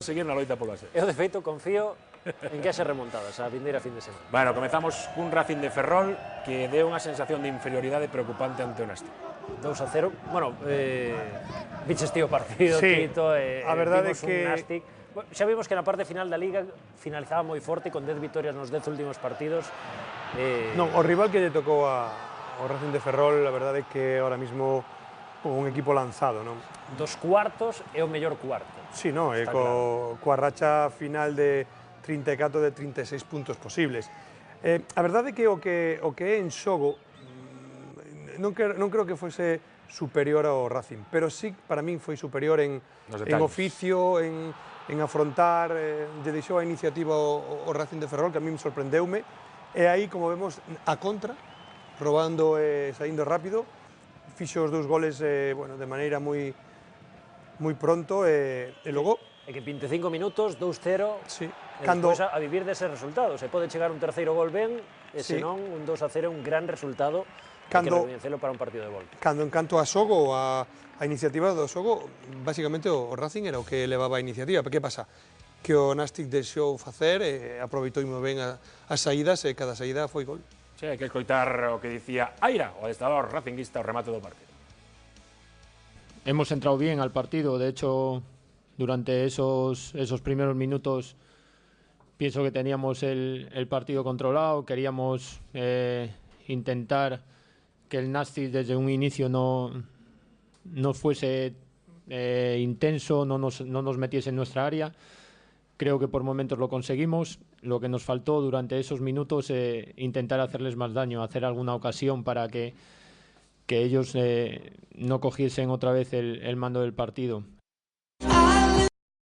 seguir na loita polo ascenso. Eu, de feito, confío en que haxe remontadas a vindeira fin de semana. Bueno, comezamos cun Racing de Ferrol que deu unha sensación de inferioridade preocupante ante o Nástic. 2-0. Bueno, viches tío partido, Sí, Tito, a verdade vimos que... un Nástic. Bueno, xa vimos que na parte final da Liga finalizaba moi forte, con 10 vitorias nos 10 últimos partidos. Non, o rival que lle tocou ao Racing de Ferrol, a verdade é que ahora mismo un equipo lanzado, non? Dos cuartos é o mellor cuarto. Sí, no, coa racha final de 34 de 36 puntos posibles. A verdade é que o que é en xogo non creo que fose superior ao Racing, pero sí para min foi superior en oficio, en afrontar, lle deixou a iniciativa o Racing de Ferrol, que a min sorprendeume, e aí, como vemos, a contra, robando e saindo rápido, fixo os 2 goles bueno, de maneira moi pronto e logo... E que 25 minutos, 2-0, sí, e despois a vivir dese resultado. Se pode chegar un terceiro gol ben, e senón un 2-0 un gran resultado, hai que recoñecelo para un partido de volta. Cando en canto a xogo, a iniciativa do xogo, basicamente o Racing era o que levaba a iniciativa. Que pasa? Que o Nástic deixou facer e aproveitou moi ben as saídas e cada saída foi gol. Sí, hai que escoitar o que dicía Aira, o adestrador racinguista, o remate do partido. Hemos entrado bien al partido, de hecho, durante esos primeros minutos pienso que teníamos el partido controlado, queríamos intentar que el Nástic desde un inicio no fuese intenso, no nos metiese en nuestra área. Creo que por momentos lo conseguimos. Lo que nos faltó durante esos minutos intentar hacerles más daño, hacer alguna ocasión para que ellos no cogiesen otra vez el mando del partido.